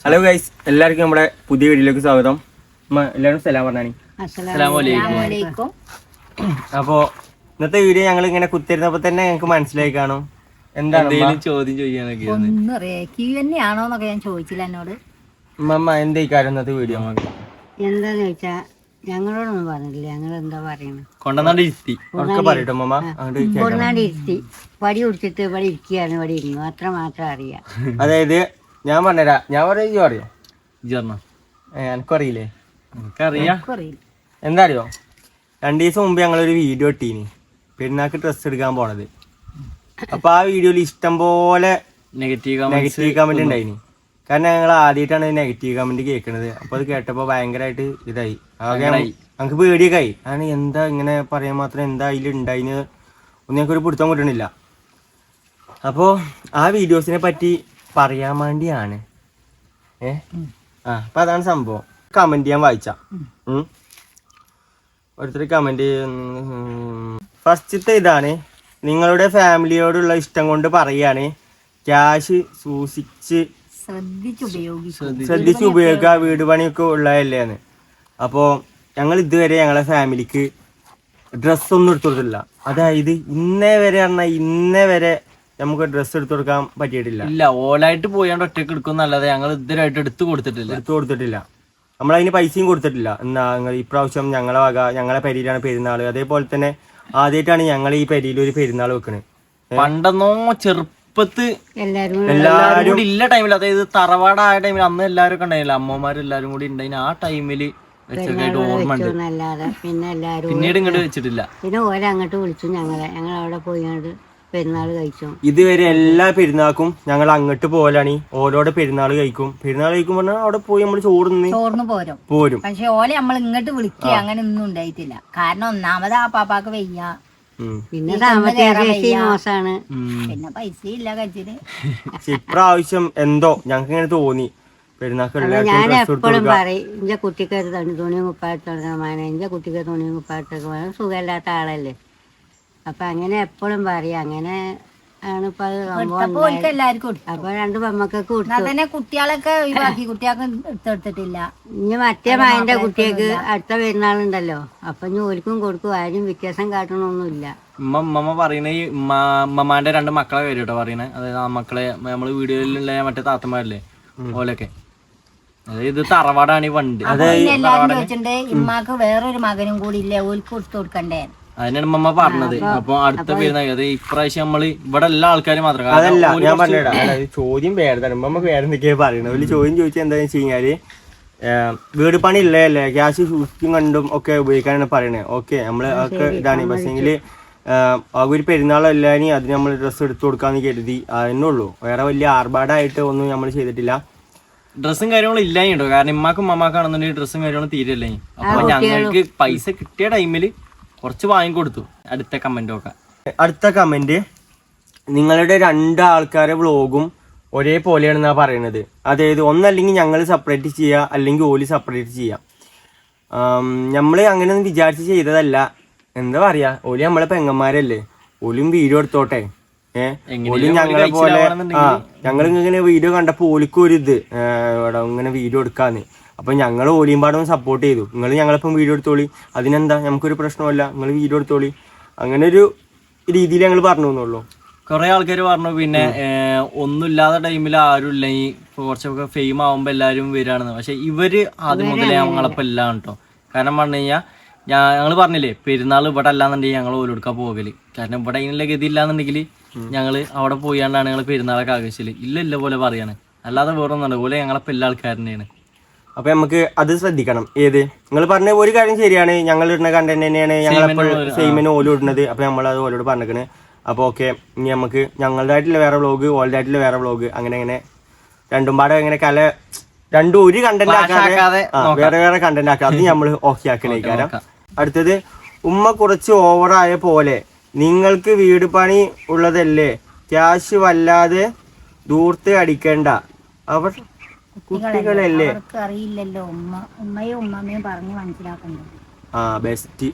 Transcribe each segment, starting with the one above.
Hello guys, എല്ലാവർക്കും നമ്മുടെ പുതിയ വീഡിയോയിലേക്ക് സ്വാഗതം. എല്ലാവരും സലാം പറഞ്ഞാണി. അപ്പോൾ ഇന്നത്തെ വീഡിയോ ഞങ്ങൾ ഇങ്ങനെ കുത്തിരുന്നപ്പോൾ തന്നെ ഞങ്ങൾക്ക് മനസ്സിലായി കാണും എന്താണ് ചോദ്യം ചോദിക്കാനൊക്കെ തന്നെയാണോന്നൊക്കെ ഞാൻ ചോദിച്ചില്ല എന്നോട്. എന്താ ഈ കാര്യം ഇന്നത്തെ വീഡിയോ എന്താന്ന് ചോദിച്ചാ ഞങ്ങളോടൊന്നും പറഞ്ഞില്ല. ഞങ്ങൾ എന്താ പറയണത് കൊണ്ടുവന്നാണ്ട് ഇരുത്തി പറയട്ടോ കൊണ്ടുവന്നാണ്ട് ഇരുത്തി വടി കുടിച്ചിട്ട് ഇവിടെ ഇരിക്കുകയാണ്. ഇവിടെ ഇരുന്നു അത്ര മാത്രം അറിയാം. അതായത് ഞാൻ പറഞ്ഞുതരാം. ഞാൻ പറയാ അറിയോ? എനിക്കറിയില്ലേ? എന്താ അറിയോ, 2 ദിവസം മുമ്പ് ഞങ്ങളൊരു വീഡിയോ ഇട്ടീനി പെരുന്നാൾക്ക് ഡ്രസ്സ് എടുക്കാൻ പോണത്. അപ്പൊ ആ വീഡിയോയിൽ ഇഷ്ടം പോലെ നെഗറ്റീവ് കമന്റ് ഉണ്ടായിനി. കാരണം ഞങ്ങൾ ആദ്യമായിട്ടാണ് നെഗറ്റീവ് കമന്റ് കേൾക്കുന്നത്. അപ്പൊ അത് കേട്ടപ്പോ ഭയങ്കരമായിട്ട് ഇതായി. ഞങ്ങൾക്ക് പേടിയൊക്കെ ആയി. കാരണം എന്താ ഇങ്ങനെ പറയാൻ മാത്രം എന്താ അതിൽ ഉണ്ടായിന് ഒന്നും ഞങ്ങൾക്ക് ഒരു പിടുത്തം കിട്ടണില്ല. അപ്പോൾ ആ വീഡിയോസിനെ പറ്റി പറയാൻ വേണ്ടിയാണ്. അപ്പൊ അതാണ് സംഭവം. കമന്റ് ഞാൻ വായിച്ച ഓരോരുത്തർ കമന്റ്. ഫസ്റ്റത്തെ ഇതാണ്: നിങ്ങളുടെ ഫാമിലിയോടുള്ള ഇഷ്ടം കൊണ്ട് പറയാണ്, ക്യാഷ് സൂക്ഷിച്ച് ശ്രദ്ധിച്ച് ഉപയോഗിക്കുക, വീട് പണിയൊക്കെ ഉള്ളതല്ലേന്ന്. അപ്പോൾ ഞങ്ങൾ ഇതുവരെ ഞങ്ങളെ ഫാമിലിക്ക് ഡ്രസ്സൊന്നും എടുത്തു കൊടുത്തിട്ടില്ല. അതായത് ഇന്നേ വരെ നമുക്ക് ഡ്രസ്സ് എടുത്തു കൊടുക്കാൻ പറ്റിയിട്ടില്ല. ഇല്ല, ഓലായിട്ട് പോയാണ്ട് ഒറ്റയ്ക്ക് എടുക്കുന്നല്ലാതെ ഞങ്ങൾ ഇതുവരായിട്ട് എടുത്തു കൊടുത്തിട്ടില്ല. നമ്മളതിന് പൈസയും കൊടുത്തിട്ടില്ല. എന്നാ ഇപ്രാവശ്യം ഞങ്ങളെ വക ഞങ്ങളെ പെരിയിലാണ് പെരുന്നാൾ. അതേപോലെ തന്നെ ആദ്യമായിട്ടാണ് ഞങ്ങൾ ഈ പെരിയിൽ ഒരു പെരുന്നാൾ വെക്കണത്. പണ്ടെന്നോ ചെറുപ്പത്ത് എല്ലാവരും കൂടി ഇല്ല ടൈമിൽ, അതായത് തറവാടായ ടൈമിൽ അന്ന് എല്ലാവരും ഒക്കെ ഉണ്ടായില്ല, അമ്മമാരെല്ലാരും കൂടി ഉണ്ടായിന്. ആ ടൈമില് വെച്ചതായിട്ട് ഓർമ്മ ഉണ്ട്. പിന്നീട് ഇങ്ങോട്ട് വെച്ചിട്ടില്ല. പിന്നെ ഓരോ അങ്ങോട്ട് വിളിച്ചു ഞങ്ങൾ അവിടെ പോയി പെരുന്നാൾ കഴിച്ചു. ഇതുവരെ എല്ലാ പെരുന്നാൾക്കും ഞങ്ങൾ അങ്ങോട്ട് പോലാണ്. ഓരോടെ പെരുന്നാൾ കഴിക്കും പറഞ്ഞാൽ അവിടെ പോയി നമ്മൾ ചോറിന് പോരും. പക്ഷെ ഓലെ നമ്മൾ ഇങ്ങോട്ട് വിളിക്കുക അങ്ങനെ ഒന്നും ഉണ്ടായിട്ടില്ല. കാരണം ഒന്നാമത് ആ പാപ്പാക്ക് വയ്യ, പിന്നെ മോശമാണ്, പിന്നെ പൈസ ഇല്ല കച്ചില്. ഇപ്രാവശ്യം എന്തോ ഞങ്ങൾക്ക് ഇങ്ങനെ തോന്നി ഞാൻ എപ്പോഴും പറയും, എന്റെ കുട്ടിക്ക് തുണിയും കുപ്പായിട്ടെടുക്കണം വേണം, എന്റെ കുട്ടിക്ക് തുണിയും കുപ്പായിട്ടൊക്കെ വേണം. സുഖമില്ലാത്ത ആളല്ലേ. അപ്പൊ അങ്ങനെ എപ്പോഴും പറയാം. അങ്ങനെ ആണ് ഇപ്പൊ അപ്പൊ 2 പെമ്മക്കൊക്കെ കുട്ടികളൊക്കെ ഒഴിവാക്കി. കുട്ടികൾക്ക് എടുത്തെടുത്തിട്ടില്ല. ഇനി മറ്റേ മായന്റെ കുട്ടികൾക്ക് അടുത്ത പെരുന്നാളുണ്ടല്ലോ. അപ്പൊ ഇനി ഓൽക്കും കൊടുക്കും. ആരും വ്യത്യാസം കാട്ടണമൊന്നുമില്ല. ഉമ്മ പറയണ ഈ ഉമ്മമാന്റെ 2 മക്കളെ പേര് കേട്ടോ പറയണേ. അതായത് ആ മക്കളെ നമ്മള് വീഡിയോയിലുള്ള മറ്റേ താത്തമാരില്ലേ ഓലൊക്കെ. അതായത് തറവാടാണ് ഈ വണ്ട്. എല്ലാരും ചോദിച്ചിട്ടുണ്ട് ഇമ്മാക്ക് വേറൊരു മകനും കൂടി ഇല്ലേ, ഓൽക്ക് കൊടുത്തു കൊടുക്കണ്ടേ. അതിനാണ് ഉമ്മ പറഞ്ഞത്. അപ്പൊ അടുത്ത പെരുന്നാൾ അത് ഇപ്രാവശ്യം നമ്മള് ഇവിടെ എല്ലാ ആൾക്കാരും മാത്രം. അതല്ല ഞാൻ പറഞ്ഞിടാ, ചോദ്യം വേറെ നമുക്ക് വേറെ എന്തൊക്കെയാ പറയണത്. ഒരു ചോദ്യം ചോദിച്ചാൽ എന്താണെന്ന് വെച്ച് കഴിഞ്ഞാല്, വീട് പണി ഉള്ളതല്ലേ, ക്യാഷ് സൂക്ഷിച്ചും കണ്ടും ഒക്കെ ഉപയോഗിക്കാനാണ് പറയണത്. ഓക്കെ, നമ്മള് ഒക്കെ ഇതാണ്. പക്ഷേങ്കില് ഒരു പെരുന്നാളല്ലാനി അതിന് നമ്മൾ ഡ്രസ്സ് എടുത്തു കൊടുക്കാന്ന് കരുതി അതിനുള്ളൂ. വേറെ വലിയ ആർഭാടായിട്ട് ഒന്നും നമ്മൾ ചെയ്തിട്ടില്ല. ഡ്രസ്സും കാര്യങ്ങളും ഇല്ലായിട്ടോ. കാരണം ഇമ്മാക്കും മമ്മാക്കാണെന്നുണ്ടെങ്കിൽ ഡ്രസ്സും കാര്യങ്ങളും തീരല്ലേ. അപ്പൊ ഞങ്ങൾക്ക് പൈസ കിട്ടിയ ടൈമില് കുറച്ച് വാങ്ങിക്കൊടുത്തു. അടുത്ത കമന്റ്: നിങ്ങളുടെ 2 ആൾക്കാരെ വ്ളോഗും ഒരേപോലെയാണെന്നാ പറയണത്. അതായത് ഒന്നല്ലെങ്കിൽ ഞങ്ങൾ സെപ്പറേറ്റ് ചെയ്യുക, അല്ലെങ്കിൽ ഓല് സെപ്പറേറ്റ് ചെയ്യാം. നമ്മള് അങ്ങനെയൊന്നും വിചാരിച്ച് ചെയ്തതല്ല. എന്താ പറയാ, ഓല് നമ്മളെ പെങ്ങന്മാരല്ലേ, ഓലും വീഡിയോ എടുത്തോട്ടെ. ഓലും ഞങ്ങളെ പോലെ ഞങ്ങൾ ഇങ്ങനെ വീഡിയോ കണ്ടപ്പോ ഓലിക്കും ഒരു ഇത് ഇവിടെ ഇങ്ങനെ വീഡിയോ എടുക്കാന്ന്. അപ്പൊ ഞങ്ങൾ ഓലിയും പാടും സപ്പോർട്ട് ചെയ്തു. നിങ്ങൾ ഞങ്ങളിപ്പം വീഡിയോ എടുത്തോളി, അതിനെന്താ, നമുക്കൊരു പ്രശ്നമല്ല, നിങ്ങൾ വീഡിയോ എടുത്തോളി. അങ്ങനെ ഒരു രീതിയിൽ ഞങ്ങൾ പറഞ്ഞു എന്നുള്ളൂ. കുറെ ആൾക്കാർ പറഞ്ഞു പിന്നെ ഒന്നുമില്ലാത്ത ടൈമിൽ ആരും ഇല്ലെങ്കിൽ കുറച്ചൊക്കെ ഫെയിം ആവുമ്പോ എല്ലാരും വരികയാണെന്ന്. പക്ഷെ ഇവര് ആദ്യം മുതലേ ഞങ്ങളപ്പം എല്ലാം കേട്ടോ. കാരണം പറഞ്ഞു കഴിഞ്ഞാൽ ഞങ്ങൾ പറഞ്ഞില്ലേ പെരുന്നാൾ ഇവിടെ അല്ലാന്നുണ്ടെങ്കിൽ ഞങ്ങൾ ഓലെടുക്കാൻ പോകല്. കാരണം ഇവിടെ അതിനുള്ള ഗതി ഇല്ലാന്നുണ്ടെങ്കിൽ ഞങ്ങള് അവിടെ പോയാണ്ടാണ് ഞങ്ങൾ പെരുന്നാളൊക്കെ ആഘോഷിച്ചല്. ഇല്ല പോലെ പറയാണ്, അല്ലാതെ വേറൊന്നുണ്ട്. പോലെ ഞങ്ങളപ്പം എല്ലാ ആൾക്കാരനെയാണ്. അപ്പൊ നമുക്ക് അത് ശ്രദ്ധിക്കണം. ഏത് നിങ്ങൾ പറഞ്ഞ ഒരു കാര്യം ശരിയാണ്, ഞങ്ങൾ ഇടുന്ന കണ്ടന്റ് തന്നെയാണ് ഞങ്ങളെപ്പോൾ സെയിമിന് ഓലും ഇടുന്നത്. അപ്പൊ നമ്മളത് ഓലോട് പറഞ്ഞിരിക്കണ്. അപ്പൊ ഓക്കെ, ഇനി നമുക്ക് ഞങ്ങളുടേതായിട്ടുള്ള വേറെ വ്ളോഗ്, ഓളുടേതായിട്ടുള്ള വേറെ വ്ളോഗ്, അങ്ങനെ രണ്ടും പാടെ ഇങ്ങനെ രണ്ടും ഒരു കണ്ടന്റ് ആക്കാതെ വേറെ കണ്ടന്റ് ആക്കാം. അത് നമ്മൾ ഓക്കെ ആക്കണേ കാരണം. അടുത്തത്: ഉമ്മ കുറച്ച് ഓവറായ പോലെ, നിങ്ങൾക്ക് വീട് പണി ഉള്ളതല്ലേ, ക്യാഷ് വല്ലാതെ ദൂർത്ത് അടിക്കണ്ട, അവർ കുട്ടികളല്ലേ. അറിയില്ലല്ലോ, ഉമ്മയും ഉമ്മയും പറഞ്ഞു മനസ്സിലാക്കണ്ടേ. ബെസ്റ്റ്.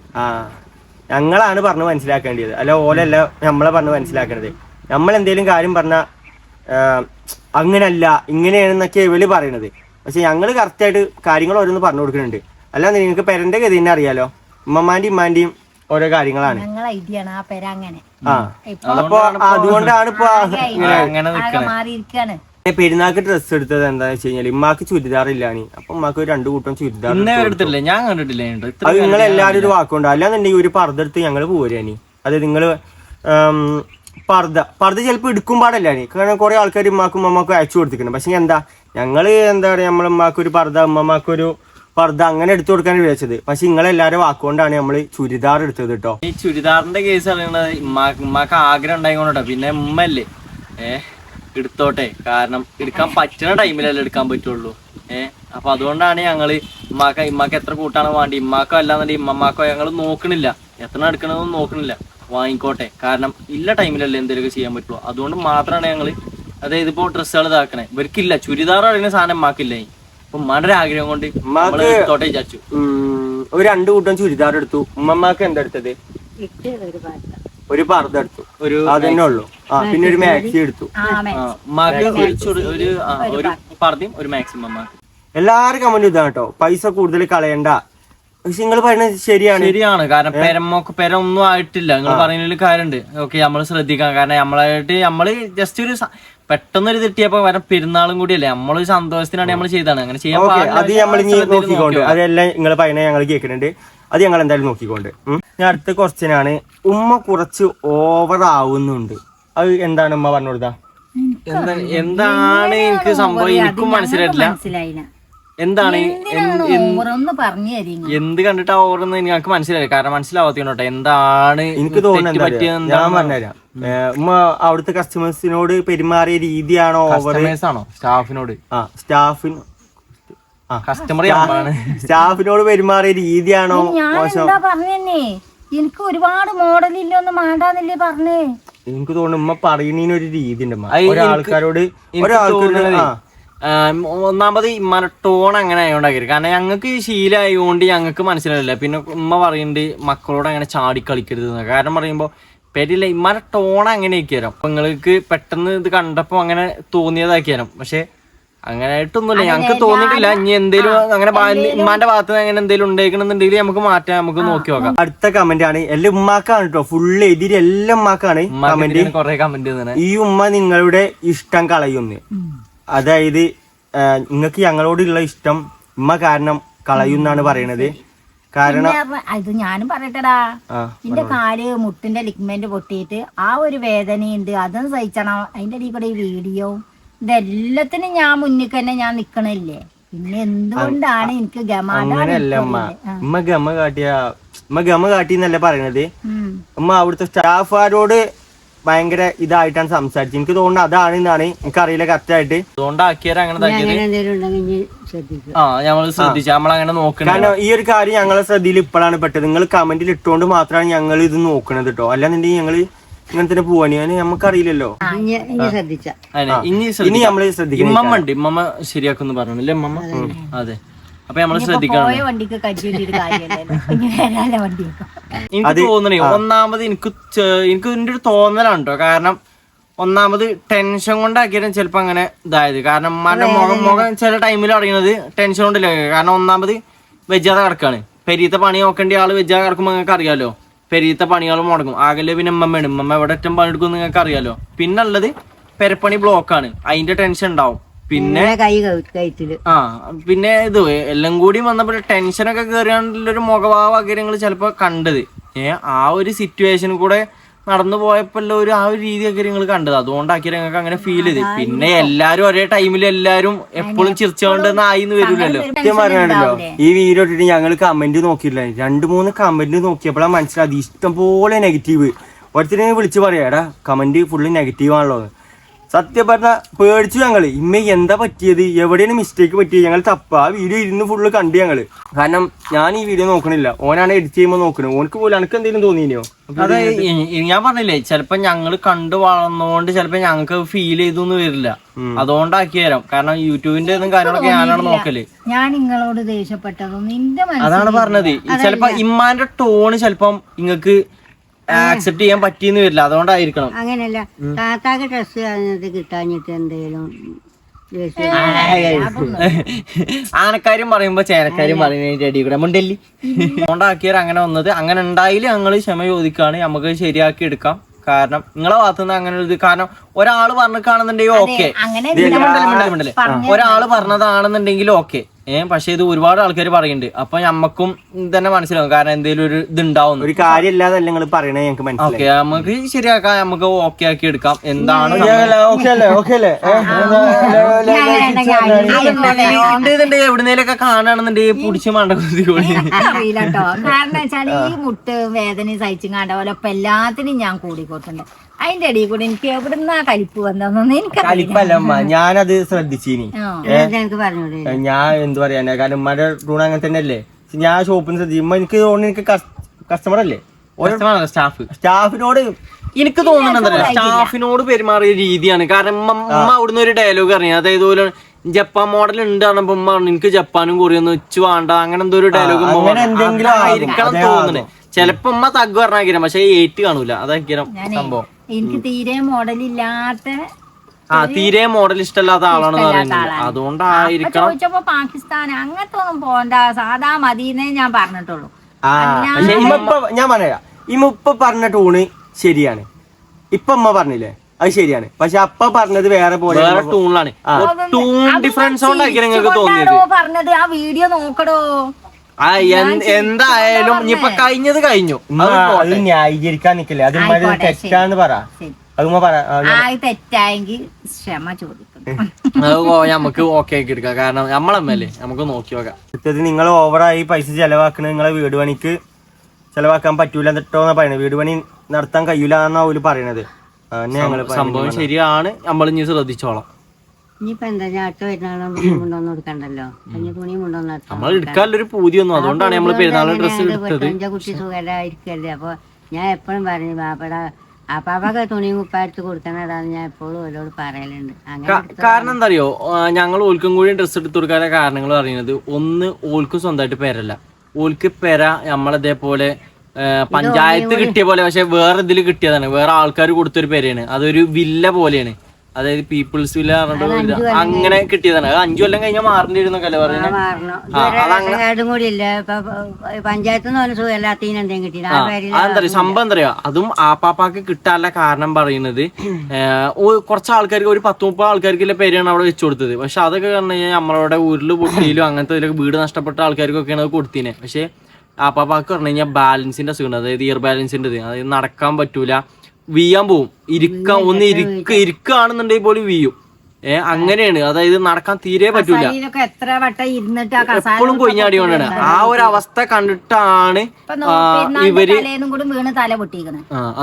ഞങ്ങളാണ് പറഞ്ഞ് മനസ്സിലാക്കേണ്ടത്, അല്ല ഓലല്ല നമ്മളെ പറഞ്ഞ് മനസ്സിലാക്കേണ്ടത്. നമ്മൾ എന്തെങ്കിലും കാര്യം പറഞ്ഞാൽ അങ്ങനല്ല ഇങ്ങനെയാണെന്നൊക്കെ ഇവര് പറയണത്. പക്ഷെ ഞങ്ങൾ കറക്റ്റായിട്ട് കാര്യങ്ങൾ ഓരോന്ന് പറഞ്ഞു കൊടുക്കുന്നുണ്ട്. അല്ലാതെ നിങ്ങൾക്ക് പെരന്റെ ഗതി തന്നെ അറിയാലോ, ഉമ്മമാന്റെയും ഉമ്മാന്റെയും ഓരോ കാര്യങ്ങളാണ്. അപ്പൊ അതുകൊണ്ടാണ് ഇപ്പൊ പെരുന്നാൾക്ക് ഡ്രസ്സ് എടുത്തത് എന്താന്ന് വെച്ച് കഴിഞ്ഞാൽ ഉമ്മാക്ക് ചുരിദാർ ഇല്ലാനി. അപ്പൊ ഉമ്മാക്ക് 2 കൂട്ടം ചുരിദാർ ഞാൻ കണ്ടിട്ടില്ല. അത് നിങ്ങളെല്ലാരും ഒരു വാക്കുണ്ട്. അല്ലാന്നുണ്ടെങ്കിൽ ഒരു പർദ്ദ എടുത്ത് ഞങ്ങള് പോരാനി. അത് നിങ്ങള് പർദ്ദ ചിലപ്പോൾ എടുക്കും പാടല്ലാനി. കാരണം കുറെ ആൾക്കാർ ഉമ്മാക്കും ഉമ്മമാക്കും അയച്ചു കൊടുത്തിട്ടുണ്ട്. പക്ഷെ എന്താ എന്താ പറയാ, നമ്മളെ ഉമ്മാക്കൊരു പർദ്ദ ഉമ്മമാക്കൊരു പർദ്ദ അങ്ങനെ എടുത്തു കൊടുക്കാൻ വിചാരിച്ചത്. പക്ഷെ നിങ്ങളെല്ലാരും വാക്കുകൊണ്ടാണ് നമ്മള് ചുരിദാർ എടുത്തത് കേട്ടോ. ഈ ചുരിദാറിന്റെ കേസ് അറിയണത് ഉമ്മാക്ക് ആഗ്രഹം ഉണ്ടായിക്കൊണ്ടോ. പിന്നെ ഉമ്മല്ലേ എടുത്തോട്ടെ, കാരണം എടുക്കാൻ പറ്റുന്ന ടൈമിലല്ലേ എടുക്കാൻ പറ്റുള്ളൂ. അപ്പൊ അതുകൊണ്ടാണ് ഞങ്ങള് ഇമ്മാക്ക് എത്ര കൂട്ടാണ് വേണ്ടി, ഇമ്മാക്കോ അല്ലാന്നുണ്ടെങ്കിൽ ഇമ്മമാക്കോ ഞങ്ങൾ നോക്കണില്ല, എത്ര എടുക്കണമെന്നും നോക്കണില്ല, വാങ്ങിക്കോട്ടെ. കാരണം ഇല്ല ടൈമിലല്ലേ എന്തെങ്കിലുമൊക്കെ ചെയ്യാൻ പറ്റുള്ളൂ. അതുകൊണ്ട് മാത്രമാണ് ഞങ്ങള് അതായത് ഇപ്പൊ ഡ്രസ്സുകൾ ഇതാക്കണേ. ഇവർക്കില്ല ചുരിദാർ അറിയുന്ന സാധനം ഉമ്മാക്കില്ല. അപ്പൊ ഉമ്മാന്റെ ഒരു ആഗ്രഹം കൊണ്ട് എടുത്തോട്ടെ വിചാരിച്ചു. ഒരു 2 കൂട്ടം ചുരിദാർ എടുത്തു. ഉമ്മമാക്ക് എന്താ എടുത്തത്? ഒരു പർദ്ദ എടുത്തു, ഒരു അതന്നെ ഉള്ളു. പിന്നെ ഒരു മാക്സി എടുത്തു. ഒരു പർദ്ദയും ഒരു മാക്സിമം ഉമ്മാക്ക്. എല്ലാരും കമന്റ് ഇതാണ് കേട്ടോ, പൈസ കൂടുതൽ കളയണ്ട. പക്ഷെ നിങ്ങൾ പറയുന്നത് ശരിയാണ്. കാരണം പെര ഒന്നും ആയിട്ടില്ല. നിങ്ങൾ പറയുന്നതിൽ കാര്യമുണ്ട്. ഓക്കെ, നമ്മള് ശ്രദ്ധിക്കാം. കാരണം നമ്മള് ജസ്റ്റ് ഒരു പെട്ടെന്നൊരു തെറ്റിയപ്പോ വരെ പെരുന്നാളും കൂടിയല്ലേ, നമ്മളൊരു സന്തോഷത്തിനാണ് നമ്മൾ ചെയ്താണ്. അങ്ങനെ ചെയ്യാൻ അത് നമ്മൾ നോക്കിക്കൊണ്ട് അതെല്ലാം നിങ്ങൾ പറയുന്നത് ഞങ്ങൾ കേൾക്കുന്നുണ്ട്. അത് ഞങ്ങൾ എന്തായാലും നോക്കിക്കൊണ്ട്. ഞാൻ അടുത്ത ക്വസ്റ്റ്യനാണ്, ഉമ്മ കുറച്ച് ഓവർ ആവുന്നുണ്ട്. അത് എന്താണ് ഉമ്മ പറഞ്ഞു കൊടുത്താ? എന്താണ് എനിക്ക് സംഭവം എനിക്കും മനസ്സിലായിട്ടില്ല. എന്താണ് എന്ത് കണ്ടിട്ടാ ഓർന്ന് എനിക്ക് മനസ്സിലായി. കാരണം മനസ്സിലാവാത്തോട്ടെ എന്താണ് എനിക്ക് തോന്നുന്നത്. ഞാൻ പറഞ്ഞുതരാം. ഉമ്മ അവിടുത്തെ കസ്റ്റമേഴ്സിനോട് പെരുമാറിയ രീതിയാണോ ഓവർ? സ്റ്റാഫിനോട് സ്റ്റാഫിനോട് പെരുമാറിയ രീതിയാണോ മോശം? എനിക്ക് ഒരുപാട് മോഡലില്ലൊന്നും വേണ്ടാന്നല്ലേ പറഞ്ഞേ. എനിക്ക് തോന്നുന്നു ഉമ്മ പറയുന്നതിനൊരു രീതി ഉണ്ട്. ഒരാൾക്കാരോട് ഒന്നാമത് ഇമ്മാന്റെ ടോൺ അങ്ങനെ ആയതുകൊണ്ടാക്കി. കാരണം ഞങ്ങൾക്ക് ശീലമായതുകൊണ്ട് ഞങ്ങൾക്ക് മനസ്സിലാവില്ല. പിന്നെ ഉമ്മ പറയുന്നുണ്ട് മക്കളോട് അങ്ങനെ ചാടി കളിക്കരുത്. കാരണം പറയുമ്പോ പേരില്ല ഇമ്മാന്റെ ടോൺ അങ്ങനെയൊക്കെ തരാം. അപ്പൊ നിങ്ങൾക്ക് പെട്ടെന്ന് ഇത് കണ്ടപ്പോ അങ്ങനെ തോന്നിയതാക്കി തരാം. പക്ഷെ അങ്ങനെ ആയിട്ടൊന്നുമില്ല, ഞങ്ങൾക്ക് തോന്നിയിട്ടില്ല. ഇനി എന്തേലും അങ്ങനെ ഉമ്മാന്റെ ഭാഗത്ത് അങ്ങനെ എന്തെങ്കിലും ഉണ്ടായിക്കണമെന്നുണ്ടെങ്കിൽ നമുക്ക് മാറ്റാം, നമുക്ക് നോക്കി നോക്കാം. അടുത്ത കമന്റ് ആണ്, എല്ലാം ഉമ്മാക്കാണ് കേട്ടോ, ഫുള്ള് എതിരെ എല്ലാം ഉമ്മാക്കാണ് കമന്റ്. കുറെ കമന്റ്. ഈ ഉമ്മ നിങ്ങളുടെ ഇഷ്ടം കളയുന്നു. അതായത് നിങ്ങൾക്ക് ഞങ്ങളോടുള്ള ഇഷ്ടം ഉമ്മ കാരണം കളയുന്നാണ് പറയണത്. കാരണം ഇത് ഞാനും പറയട്ടടാ, എന്റെ കാല് മുട്ടിന്റെ ലിഗ്മെന്റ് പൊട്ടിയിട്ട് ആ ഒരു വേദനയുണ്ട്, അതും സഹിച്ചണം. അതിന്റെ ഇടയിൽ കൂടെ ഈ വീഡിയോ ഇതെല്ലാത്തിനും ഞാൻ മുന്നിൽ തന്നെ ഞാൻ നിക്കണില്ലേ. പിന്നെ എന്തുകൊണ്ടാണ് എനിക്ക് അങ്ങനെയല്ല ഉമ്മ ഗമ കാട്ടിന്നല്ല പറയണത്. ഉമ്മ അവിടുത്തെ സ്റ്റാഫുകാരോട് ഭയങ്കര ഇതായിട്ടാണ് സംസാരിച്ചത്. എനിക്ക് തോന്നുന്നത് അതാണ് എന്നാണ്, എനിക്കറിയില്ല കറക്റ്റ് ആയിട്ട്. കാരണം ഈ ഒരു കാര്യം ഞങ്ങളെ ശ്രദ്ധയിൽ ഇപ്പോഴാണ് പെട്ടത്. നിങ്ങൾ കമന്റിൽ ഇട്ടുകൊണ്ട് മാത്രമാണ് ഞങ്ങൾ ഇത് നോക്കണത് കേട്ടോ. അല്ലാന്നുണ്ടെങ്കിൽ ഞങ്ങള് ഇങ്ങനെ തന്നെ പോവാണ്. നമുക്കറിയില്ലല്ലോ. ഇനി നമ്മള് ശ്രദ്ധിക്കണം. ഇമ്മ ശരിയാക്കുന്നു പറഞ്ഞില്ലേ ഇമ്മ? അതെ, അപ്പൊ നമ്മള് ശ്രദ്ധിക്കണം. എനിക്ക് തോന്നണേ ഒന്നാമത് എനിക്ക് ഇതിന്റെ ഒരു തോന്നലാണ് കേട്ടോ. കാരണം ഒന്നാമത് ടെൻഷൻ കൊണ്ടാക്കിയാലും ചിലപ്പോ അങ്ങനെ ഇതായത്. കാരണം ഉമ്മാന്റെ മുഖം ചില ടൈമിൽ അറിയുന്നത് ടെൻഷൻ കൊണ്ടല്ലേ. കാരണം ഒന്നാമത് വെജാതെ കിടക്കാണ്. പെരീത്തെ പണി നോക്കേണ്ട ആള് വെജാതെ കിടക്കുമ്പോ നിങ്ങൾക്ക് അറിയാലോ, പെരീത്തെ പണികൾ മുടങ്ങും. ആകല്ലേ പിന്നെ ഉമ്മയാണ്, ഉമ്മ എവിടെ ഒറ്റം പണിയെടുക്കും നിങ്ങൾക്ക് അറിയാലോ. പിന്നെ ഉള്ളത് പെരപ്പണി ബ്ലോക്കാണ്, അതിന്റെ ടെൻഷൻ ഉണ്ടാവും. പിന്നെ പിന്നെ ഇത് എല്ലാം കൂടി വന്നപ്പോൾ ടെൻഷനൊക്കെ കയറിയാണ്ടുള്ളൊരു മുഖഭാവ കാര്യങ്ങൾ ചിലപ്പോ കണ്ടത്. ആ ഒരു സിറ്റുവേഷനിൽ കൂടെ നടന്നു പോയപ്പോ ആ ഒരു രീതിയൊക്കെ നിങ്ങൾ കണ്ടത്. അതുകൊണ്ടാക്കി ഞങ്ങൾക്ക് അങ്ങനെ ഫീൽ ചെയ്ത്. പിന്നെ എല്ലാരും ഒരേ ടൈമിൽ എല്ലാരും എപ്പോഴും ചിരിച്ചോണ്ടെന്ന് ആയിന്ന് വരില്ലല്ലോ. സത്യം പറയാനല്ലോ, ഈ വീഡിയോ ഇട്ടിട്ട് ഞങ്ങൾ കമന്റ് നോക്കിയില്ല. 2-3 കമന്റ് നോക്കിയപ്പോഴാണ് മനസ്സിലായത് ഇഷ്ടം പോലെ നെഗറ്റീവ്. ഒരുത്തിനെ വിളിച്ച് പറയാടാ കമന്റ് ഫുള്ള് നെഗറ്റീവ് ആണല്ലോ. സത്യം പറഞ്ഞ പേടിച്ചു ഞങ്ങള്. ഇമ്മ എന്താ പറ്റിയത്, എവിടെയാണ് മിസ്റ്റേക്ക് പറ്റിയത്, ഞങ്ങൾ തപ്പ ആ വീഡിയോ ഇരുന്ന് ഫുള്ള് കണ്ടു ഞങ്ങള്. കാരണം ഞാൻ ഈ വീഡിയോ നോക്കണില്ല, ഓനാണ് എഡിറ്റ് ചെയ്യുമ്പോൾ നോക്കണത്. ഓനക്ക് പോലും എനിക്ക് എന്തെങ്കിലും തോന്നിയോ? അതെ, ഞാൻ പറഞ്ഞില്ലേ ചിലപ്പോ ഞങ്ങള് കണ്ടു വളർന്നോണ്ട് ചിലപ്പോ ഞങ്ങൾക്ക് ഫീൽ ചെയ്തൊന്നും വരില്ല. അതുകൊണ്ടാക്കി തരാം. കാരണം യൂട്യൂബിന്റെ കാര്യങ്ങളൊക്കെ ഞാനാണ് നോക്കല്. ഞാൻ നിങ്ങളോട് ദേഷ്യപ്പെട്ടതൊന്നും അതാണ് പറഞ്ഞത്. ചിലപ്പോ ഇമ്മാന്റെ ടോണ് ചിലപ്പം നിങ്ങക്ക് ആക്സെപ്റ്റ് ചെയ്യാൻ പറ്റിയെന്ന് വരില്ല, അതുകൊണ്ടായിരിക്കണം. അങ്ങനെയല്ല, താത്താക്ക് ഡ്രസ്സ് അതിനകത്ത് കിട്ടാഞ്ഞിട്ട് എന്തെങ്കിലും ആനക്കാരും പറയുമ്പോ ചേനക്കാരും പറയുന്നതിന്റെ അടി കൂടെ മുണ്ടല്ലി അതുകൊണ്ടാക്കിയാൽ അങ്ങനെ വന്നത്. അങ്ങനെ ഉണ്ടായാലും ഞങ്ങള് ക്ഷമ ചോദിക്കാണ്, നമുക്ക് ശരിയാക്കി എടുക്കാം. കാരണം നിങ്ങളെ ഭാഗത്തുനിന്ന് അങ്ങനെ ഒരു ഇത്, കാരണം ഒരാള് പറഞ്ഞിട്ടാണെന്നുണ്ടെങ്കിൽ ഓക്കെ, ഒരാള് പറഞ്ഞതാണെന്നുണ്ടെങ്കിൽ ഓക്കെ, പക്ഷെ ഇത് ഒരുപാട് ആൾക്കാർ പറയുന്നുണ്ട്. അപ്പൊ നമ്മക്കും തന്നെ മനസ്സിലാവും, കാരണം എന്തെങ്കിലും ഒരു ഇതുണ്ടാവും. ഒരു കാര്യമില്ലാതല്ല നിങ്ങൾ പറയണേ, ഞങ്ങൾക്ക് മനസ്സിലായി. ഓക്കെ, നമുക്ക് ശരിയാക്കാം, നമുക്ക് ഓക്കെ ആക്കി എടുക്കാം. എന്താണ് എവിടുന്നേലൊക്കെ കാണുകയാണെന്നുണ്ടെങ്കിൽ പിടിച്ച് മണ്ട കുത്തിക്കോളി. അറിയില്ല കേട്ടോ, കാരണം വെച്ചാല് ഈ മുട്ട് വേദന സഹിച്ചും കണ്ട പോലെ ഇപ്പൊ എല്ലാത്തിനും ഞാൻ കൂടിക്കോട്ടുണ്ട്. അതിന്റെ അടിയിൽ കൂടെ എനിക്ക് എവിടുന്ന കലിപ്പ് വന്നതെന്നൊന്നും എനിക്കറിയില്ല. കലിപ്പല്ലമ്മ, ഞാനത് ശ്രദ്ധിച്ചിനി. എനിക്ക് പറഞ്ഞോളൂ. ഞാൻ എന്ത് പറയാനാ, കാരണം ഉമ്മയുടെ ടൂൺ അങ്ങനെ തന്നെ അല്ലേ. ഞാൻ ഷോപ്പിന് ശ്രദ്ധിക്കുമ്പോ എനിക്ക് തോന്നുന്നു, എനിക്ക് കസ്റ്റമർ അല്ലേ, സ്റ്റാഫിനോട് എനിക്ക് തോന്നുന്നുണ്ട് സ്റ്റാഫിനോട് പെരുമാറിയ രീതിയാണ്. കാരണം ഉമ്മ അവിടുന്ന് ഒരു ഡയലോഗ് അറിയാം, അതായത് പോലെ ജപ്പാൻ മോഡൽ ഉണ്ട് പറഞ്ഞപ്പോ ഉമ്മ എനിക്ക് ജപ്പാനും കൊറിയൊന്നും ഉച്ച വേണ്ട, അങ്ങനെ എന്തോ ഒരു ഡയലോഗ് ആയിരിക്കണം തോന്നുന്നു. ചിലപ്പോ ഉമ്മ തഗ് പറഞ്ഞാക്കിരം, പക്ഷെ ഏറ്റ് കാണൂല, അതാക്കിരം സംഭവം. എനിക്ക് തീരെ മോഡലില്ലാത്ത തീരെ മോഡൽ ഇഷ്ടമല്ലാത്ത ആളാണെന്ന് പറയുന്നത്, അതുകൊണ്ടായിരിക്കണം. ചോദിച്ചപ്പോ പാകിസ്ഥാൻ അങ്ങനത്തെ ഒന്നും പോണ്ട, സാധാ മതിന്നേ ഞാൻ പറഞ്ഞിട്ടുള്ളൂ. ഞാൻ പറയാ, ഈ മുപ്പ പറഞ്ഞ ടൂണ് ശരിയാണ്, ഇപ്പൊ ഉമ്മ പറഞ്ഞില്ലേ അത് ശരിയാണ്, പക്ഷെ അപ്പ പറഞ്ഞത് വേറെ പോലെ ടൂണിലാണ്. ടൂൺ ഡിഫറൻസ് കൊണ്ടായിരിക്കും നിങ്ങൾക്ക് തോന്നിയത്. പറഞ്ഞത് ആ വീഡിയോ നോക്കടോ. എന്തായാലും ഇനിയിപ്പൊ കഴിഞ്ഞത് കഴിഞ്ഞു, അത് ന്യായീകരിക്കാൻ നിക്കില്ലേ, അത് തെറ്റാന്ന് പറ. തെറ്റായെങ്കിൽ ക്ഷമ ചോദിക്കുന്നു. നമുക്ക് ഓക്കെ ആക്കി എടുക്കാം, കാരണം നമ്മളമ്മല്ലേ, നമുക്ക് നോക്കി നോക്കാം. നിങ്ങൾ ഓവറായി പൈസ ചെലവാക്കണ നിങ്ങളെ വീട് പണിക്ക് ചെലവാക്കാൻ പറ്റൂല എന്നിട്ടോന്നാ പറയണത്. വീട് പണി നടത്താൻ കഴിയൂല എന്നാ അവര് പറയണത്. സംഭവം ശരിയാണ്, നമ്മൾ ഇനി ശ്രദ്ധിച്ചോളാം. ഇനിയിപ്പോ എന്താ, ഞാൻ അടുത്ത പെരുന്നാളും കൊണ്ടൊന്നും എടുക്കണ്ടല്ലോ, തുണിയും കൊണ്ടൊന്നും നമ്മൾ എടുക്കാനുള്ളൊരു പൂതിയൊന്നും, അതുകൊണ്ടാണ് നമ്മള് പെരുന്നാൾ ഡ്രസ്സ് എടുത്തത്. എന്റെ കുട്ടി സുഖമായിരിക്കല്ലേ. അപ്പൊ ഞാൻ എപ്പോഴും പറഞ്ഞു, ബാപ്പട ആപ്പാപ്പൊക്കെ തുണിയും കുപ്പായെടുത്ത് കൊടുക്കണതാന്ന് ഞാൻ എപ്പോഴും ഓരോട് പറയലുണ്ട്. കാരണം എന്താ അറിയോ, ഞങ്ങൾ ഓൽക്കും കൂടി ഡ്രസ്സ് എടുത്ത് കൊടുക്കാനുള്ള കാരണങ്ങൾ പറയുന്നത്, ഒന്ന് ഓൽക്കും സ്വന്തമായിട്ട് പേരല്ല, ഓൽക്ക് പെര നമ്മളതേപോലെ പഞ്ചായത്ത് കിട്ടിയ പോലെ, പക്ഷെ വേറെ ഇതിൽ കിട്ടിയതാണ്, വേറെ ആൾക്കാർ കൊടുത്തൊരു പേരാണ്, അതൊരു വില്ല പോലെയാണ്, അതായത് പീപ്പിൾസ് വില്ല പറഞ്ഞിട്ട് അങ്ങനെ കിട്ടിയതാണ്. അത് 5 കൊല്ലം കഴിഞ്ഞാൽ മാറേണ്ടിയിരുന്നൊക്കെ പറയുന്നത്. അതെന്താ പറയാ, സംഭവം എന്താ പറയാ, അതും ആപ്പാപ്പാക്ക് കിട്ടാനുള്ള കാരണം പറയുന്നത്, കുറച്ച് ആൾക്കാർക്ക്, ഒരു 10-30 ആൾക്കാർക്കുള്ള പേരാണ് അവിടെ വെച്ചു കൊടുത്തത്. പക്ഷെ അതൊക്കെ പറഞ്ഞു കഴിഞ്ഞാൽ നമ്മളവിടെ ഉരുള് പൊട്ടിയിലും അങ്ങനത്തെ ഇതിലൊക്കെ വീട് നഷ്ടപ്പെട്ട ആൾക്കാർക്കൊക്കെയാണ് അത് കൊടുത്തിനെ. പക്ഷെ ആപ്പാപ്പാക്ക് പറഞ്ഞു കഴിഞ്ഞാൽ ബാലൻസിന്റെ അസുഖം, അതായത് ഇയർ ബാലൻസിന്റെ ഇത്, അതായത് നടക്കാൻ പറ്റൂല, വീയാൻ പോവും, ഇരിക്കുകയാണെന്നുണ്ടെങ്കിൽ പോലും വീയും. അങ്ങനെയാണ്, അതായത് നടക്കാൻ തീരെ പറ്റൂല, എപ്പോഴും കൊഞ്ഞാടി കൊണ്ടാണ്. ആ ഒരു അവസ്ഥ കണ്ടിട്ടാണ് ഇവര്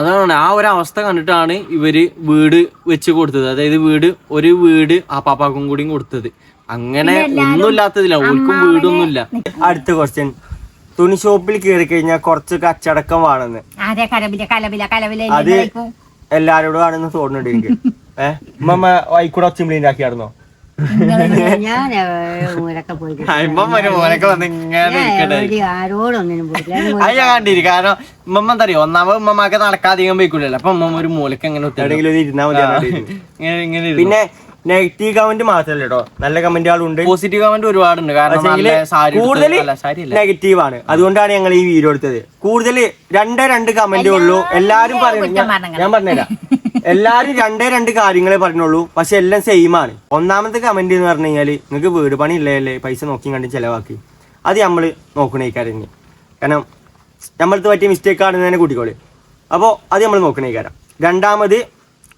അതാണ് ആ ഒരു അവസ്ഥ കണ്ടിട്ടാണ് ഇവര് വീട് വെച്ച് കൊടുത്തത്. അതായത് ഒരു വീട് ആ പാപ്പാക്കും കൂടിയും കൊടുത്തത്. അങ്ങനെ ഒന്നുമില്ലാത്തതില്ല, ഓർക്കും വീടൊന്നുമില്ല. അടുത്ത ക്വസ്റ്റ്യൻ, തുണി ഷോപ്പിൽ കയറി കഴിഞ്ഞാൽ കുറച്ച് കച്ചടക്കം വേണമെന്ന് അത് എല്ലാരോടും ആണെന്ന് തോന്നുന്നുണ്ട് എനിക്ക്. ഉമ്മ വൈക്കൂടെ ഒച്ചിമ്പിളി ഉണ്ടാക്കിയായിരുന്നോ? ആരോടൊന്നിനും കണ്ടിരി. കാരണം ഉമ്മ എന്താ അറിയോ, ഒന്നാമത് ഉമ്മമാക്ക് നടക്കാധികം പോയിക്കൂലല്ലോ, അപ്പൊ ഉമ്മ ഒരു മൂലക്ക് എങ്ങനെ ഇരുന്നാ മതി. പിന്നെ നെഗറ്റീവ് കമന്റ് മാത്രല്ല കേട്ടോ, നല്ല കമന്റുകളുണ്ട്, പോസിറ്റീവ് കമന്റ് ഒരുപാടുണ്ട്. കാരണം കൂടുതൽ നെഗറ്റീവ് ആണ്, അതുകൊണ്ടാണ് ഞങ്ങൾ ഈ വീഡിയോ എടുത്തത്. കൂടുതൽ 2 കമന്റേ ഉള്ളൂ. എല്ലാരും പറയുന്നു, ഞാൻ പറഞ്ഞുതരാം, എല്ലാരും 2 കാര്യങ്ങളെ പറഞ്ഞുള്ളൂ, പക്ഷെ എല്ലാം സെയിം ആണ്. ഒന്നാമത്തെ കമന്റ് എന്ന് പറഞ്ഞു കഴിഞ്ഞാല്, നിങ്ങൾക്ക് വീട് പണി ഇല്ലല്ലേ, പൈസ നോക്കി കണ്ട് ചെലവാക്കി. അത് നമ്മള് നോക്കണേക്കാരം, കാരണം നമ്മളത് പറ്റിയ മിസ്റ്റേക്ക് ആണെന്ന് തന്നെ കൂട്ടിക്കോളി. അപ്പോൾ അത് നമ്മൾ നോക്കണേക്കാരം. രണ്ടാമത്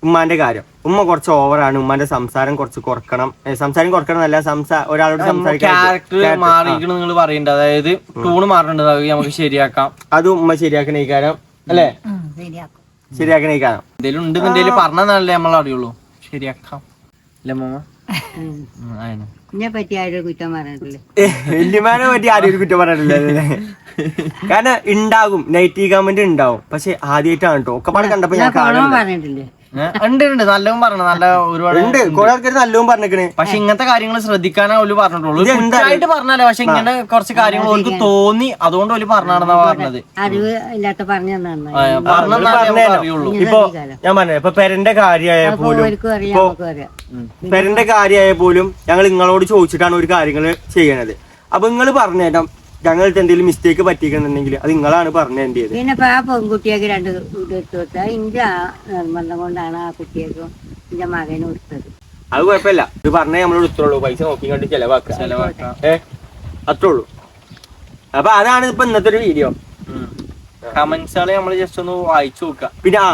ഉമ്മാന്റെ കാര്യം, ഉമ്മ കുറച്ച് ഓവറാണ്, ഉമ്മാന്റെ സംസാരം കുറച്ച് കുറക്കണം. സംസാരം കുറക്കണം എന്നല്ല, ഒരാളോട് സംസാരിക്കാൻ നിങ്ങൾ പറയണ്ട, അതായത് ടൂണ് മാറേണ്ടത് നമുക്ക് ശരിയാക്കാം. അത് ഉമ്മ ശരിയാക്കണേക്കാരം അല്ലേ, ശരിയാക്കണേക്കാരം. എന്തെങ്കിലും ഉണ്ടെന്നുണ്ടെങ്കിൽ പറഞ്ഞാലേ നമ്മൾ അറിയുള്ളൂ. ശരിയാക്കാം അല്ലേ മാമ? എന്നെ പറ്റി ആരും കുറ്റം പറഞ്ഞിട്ടില്ലേ, വല്യമാനെ പറ്റി ആരും കുറ്റം പറഞ്ഞിട്ടില്ലേ? കാരണം ഉണ്ടാകും, നെഗറ്റീവ് കമന്റ് ഉണ്ടാവും, പക്ഷെ ആദ്യമായിട്ടാണ് കേട്ടോ. ഒക്കെ പാടെ കണ്ടപ്പോ ഞാൻ പറഞ്ഞിട്ടില്ലേ, ഉണ്ട് നല്ലതും പറഞ്ഞു, നല്ല ഒരുപാട് ഉണ്ട് കുറെ ആൾക്കാർ നല്ലതും പറഞ്ഞേക്കണേ. പക്ഷെ ഇങ്ങനത്തെ കാര്യങ്ങൾ ശ്രദ്ധിക്കാനേ ഓല് പറഞ്ഞിട്ടുള്ളൂ. തെറ്റായിട്ട് പറഞ്ഞാലേ, പക്ഷെ ഇങ്ങനെ കുറച്ച് കാര്യങ്ങൾ ഓർക്ക് തോന്നി, അതുകൊണ്ട് ഓല് പറഞ്ഞാണെന്നാ പറഞ്ഞത്. അറിവ് ഇല്ലാത്ത പറഞ്ഞു തന്നെ അറിയുള്ളൂ. ഇപ്പൊ ഞാൻ പറഞ്ഞ ഇപ്പൊ പെരന്റെ കാര്യമായ പോലും ഓർക്കും അറിയാം നമുക്കും അറിയാം. പെരന്റെ കാര്യമായ പോലും ഞങ്ങൾ നിങ്ങളോട് ചോദിച്ചിട്ടാണ് ഒരു കാര്യങ്ങൾ ചെയ്യണത്. അപ്പൊ നിങ്ങൾ പറഞ്ഞേരം ഞങ്ങൾക്ക് എന്തെങ്കിലും മിസ്റ്റേക്ക് പറ്റിക്കുന്നുണ്ടെങ്കിൽ അത് നിങ്ങളാണ് പറഞ്ഞേണ്ടത്. പിന്നെ ഇപ്പൊ ആ പെൺകുട്ടിയൊക്കെ 2 വീട് എടുത്തു കൊടുത്താൽ ഇന്റെ ആ നിർബന്ധം കൊണ്ടാണ് ആ കുട്ടിയേക്കും എന്റെ മകനും കൊടുത്തത്. അത് കുഴപ്പമില്ല, ഇത് പറഞ്ഞേ നമ്മളോട് ഇത്രയുള്ളൂ, പൈസ നോക്കി കണ്ട് ചെലവാക്ക അത്രേ ഉള്ളൂ. അപ്പൊ അതാണ് ഇപ്പൊ ഇന്നത്തെ ഒരു വീഡിയോ. കമന്റ്സുകളെ നമ്മൾ ജസ്റ്റ് ഒന്ന് വായിച്ചു നോക്കാം.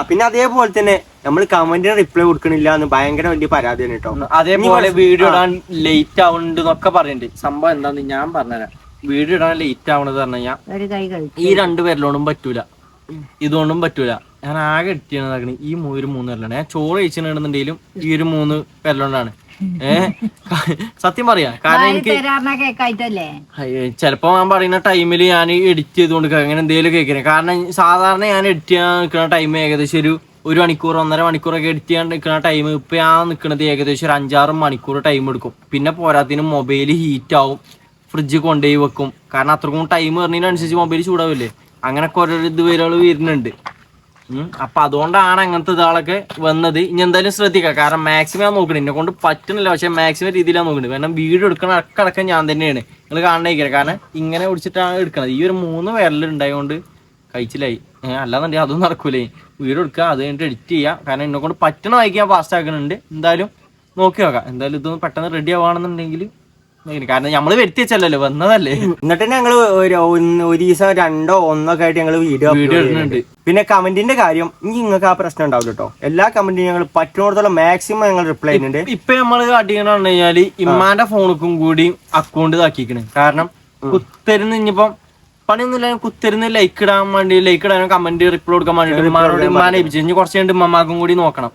പിന്നെ അതേപോലെ തന്നെ നമ്മൾ കമന്റിന് റിപ്ലൈ കൊടുക്കണില്ല എന്ന് ഭയങ്കര വലിയ പരാതിയാണ് കേട്ടോ. അതേപോലെ വീഡിയോ ഇടാൻ ലേറ്റ് ആവുന്നുണ്ട് എന്നൊക്കെ പറയുന്നുണ്ട്. സംഭവം എന്താന്ന് ഞാൻ പറഞ്ഞുതരാം. വീഡിയോ ഇടാൻ ലേറ്റ് ആവണത് പറഞ്ഞു കഴിഞ്ഞാൽ ഒരു കൈ കഴിച്ചു ഈ 2 പേരിലോണ്ടും പറ്റൂല, ഇതുകൊണ്ടും പറ്റൂല. ഞാൻ ആകെ എഡിറ്റ് ചെയ്യണതാക്കണ ഈ 3 പേരിലാണ്. ഞാൻ ചോറ് കഴിച്ചിട്ടുണ്ടെങ്കിലും ഈ ഒരു 3 പേരിലോണ്ടാണ്. സത്യം പറയാ, കാരണം എനിക്ക് ചിലപ്പോ ഞാൻ പറയുന്ന ടൈമിൽ ഞാൻ എഡിറ്റ് ചെയ്തുകൊണ്ട് അങ്ങനെ എന്തെങ്കിലും കേൾക്കുന്നത്. കാരണം സാധാരണ ഞാൻ എഡിറ്റ് ചെയ്യാൻ നിൽക്കുന്ന ടൈം ഏകദേശം ഒരു മണിക്കൂർ 1.5 മണിക്കൂറൊക്കെ എഡിറ്റ് ചെയ്യാൻ നിൽക്കുന്ന ടൈം ഇപ്പൊ ഞാൻ നിൽക്കുന്നത് ഏകദേശം ഒരു 5-6 മണിക്കൂർ ടൈം എടുക്കും. പിന്നെ പോരാത്തിന് മൊബൈൽ ഹീറ്റ് ആവും, ഫ്രിഡ്ജ് കൊണ്ടുപോയി വെക്കും. കാരണം അത്രക്കും ടൈം വരുന്നതിനനുസരിച്ച് മൊബൈൽ ചൂടാവില്ലേ, അങ്ങനൊക്കെ ഓരോ ഇത് വരുന്നുണ്ട്. അപ്പൊ അതുകൊണ്ടാണ് അങ്ങനത്തെ ഇതാളൊക്കെ വന്നത്. ഇനി എന്തായാലും ശ്രദ്ധിക്കാം, കാരണം മാക്സിമം ഞാൻ നോക്കണേ, എന്നെ കൊണ്ട് പറ്റുന്നില്ല, പക്ഷെ മാക്സിമം രീതിയിലാണ് നോക്കുന്നത്. കാരണം വീഡിയോ എടുക്കണ അടക്കം ഞാൻ തന്നെയാണ്, നിങ്ങൾ കാണണേക്കാരം. കാരണം ഇങ്ങനെ പിടിച്ചിട്ടാണ് എടുക്കണത്. ഈ ഒരു 3 പേരിലുണ്ടായതുകൊണ്ട് കഴിച്ചില്ലായി. അല്ലാന്നുണ്ടെങ്കിൽ അതും നടക്കൂലേ. വീഡിയോ എടുക്കുക, അത് കഴിഞ്ഞിട്ട് എഡിറ്റ് ചെയ്യുക. കാരണം എന്നെ കൊണ്ട് പറ്റണ വായിക്കാൻ ഫാസ്റ്റ് ആക്കുന്നുണ്ട്. എന്തായാലും നോക്കി നോക്കാം. എന്തായാലും ഇതൊന്ന് പെട്ടെന്ന് റെഡി ആവുകയാണെന്നുണ്ടെങ്കിൽ, കാരണം നമ്മള് വരുത്തി വെച്ചല്ലോ, വന്നതല്ലേ. എന്നിട്ട് ഞങ്ങള് ഒരു ദിവസം 2 or 1 ഒക്കെ ആയിട്ട് ഞങ്ങള് വീഡിയോ ഇടുന്നുണ്ട്. പിന്നെ കമന്റിന്റെ കാര്യം ഇനി നിങ്ങൾക്ക് ആ പ്രശ്നം ഉണ്ടാവില്ല കേട്ടോ. എല്ലാ കമന്റിനും ഞങ്ങൾ പറ്റുന്നിടത്തോളം മാക്സിമം ഞങ്ങൾ റിപ്ലൈ ചെയ്യുന്നുണ്ട്. ഇപ്പൊ നമ്മള് കാട്ടിക്കണ പറഞ്ഞു കഴിഞ്ഞാല് ഇമ്മാന്റെ ഫോണിക്കും കൂടി അക്കൗണ്ട് ഇതാക്കിക്കണ്. കാരണം കുത്തരുന്ന് ഇനിയിപ്പം പണിയൊന്നുമില്ല, കുത്തരുന്ന് ലൈക്ക് ഇടാനും കമന്റ് റിപ്ലൈ കൊടുക്കാൻ വേണ്ടിട്ട് ഇമ്മാനെ ഏൽപ്പിച്ചു. ഇനി കുറച്ച് കഴിഞ്ഞിട്ട് ഇമ്മമാക്കും കൂടി നോക്കണം.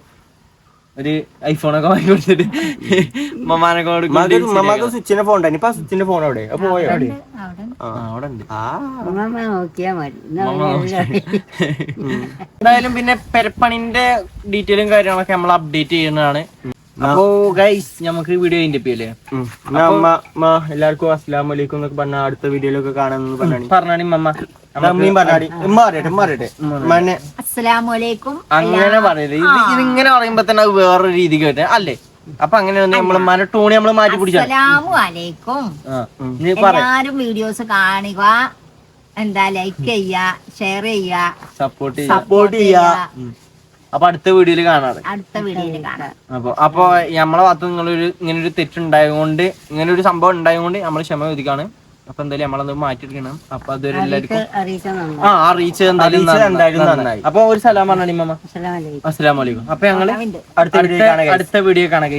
ഒരു ഐഫോണൊക്കെ വാങ്ങി കൊടുത്തിട്ട് മമ്മാക്ക് സ്വിച്ചിന്റെ ഫോൺ ഉണ്ടായിരുന്നു. ഇപ്പൊ സ്വിച്ചിന്റെ ഫോൺ അവിടെ പോയോ? അവിടെ ഉണ്ട്. നോക്കിയാ മതി. എന്തായാലും പിന്നെ പെരപ്പണിന്റെ ഡീറ്റെയിലും കാര്യങ്ങളൊക്കെ നമ്മൾ അപ്ഡേറ്റ് ചെയ്യുന്നതാണ്. അപ്പോ ഗൈസ് നമുക്ക് വീഡിയോ ചെയ്യല്ലേ. എല്ലാവർക്കും അസ്സലാമു അലൈക്കും എന്നൊക്കെ പറഞ്ഞ അടുത്ത വീഡിയോയിലൊക്കെ കാണാന്ന് പറഞ്ഞാണി അസ്സലാമലൈക്കും അങ്ങനെ പറയല്ലേ. ഇതിങ്ങനെ പറയുമ്പോ തന്നെ അത് വേറൊരു രീതിക്ക് വരെ അല്ലേ. അപ്പൊ അങ്ങനെ നമ്മള് ടോണി നമ്മള് മാറ്റി പിടിച്ചാൽ എല്ലാരും വീഡിയോസ് കാണുക, എന്താ ലൈക്ക് ചെയ്യാ, ഷെയർ ചെയ്യാ, സപ്പോർട്ട് ചെയ്യാ. അപ്പൊ അടുത്ത വീഡിയോയിൽ കാണാറ്. അപ്പൊ നമ്മളെ ഭാഗത്ത് നിങ്ങളൊരു ഇങ്ങനെ ഒരു തെറ്റുണ്ടായതുകൊണ്ട്, ഇങ്ങനെ ഒരു സംഭവം ഉണ്ടായതുകൊണ്ട് നമ്മൾ ക്ഷമ ചോദിക്കാണ്. അപ്പൊ എന്തായാലും നമ്മളത് മാറ്റിയെടുക്കണം. അപ്പൊ അതൊരു എല്ലാവർക്കും അറിയിച്ചത് എന്തായാലും നന്നായി. അപ്പൊ ഒരു സലാം പറഞ്ഞാൽ അസ്സലാമു അലൈക്കും. അപ്പൊ ഞങ്ങള് അടുത്ത വീഡിയോ കാണാം.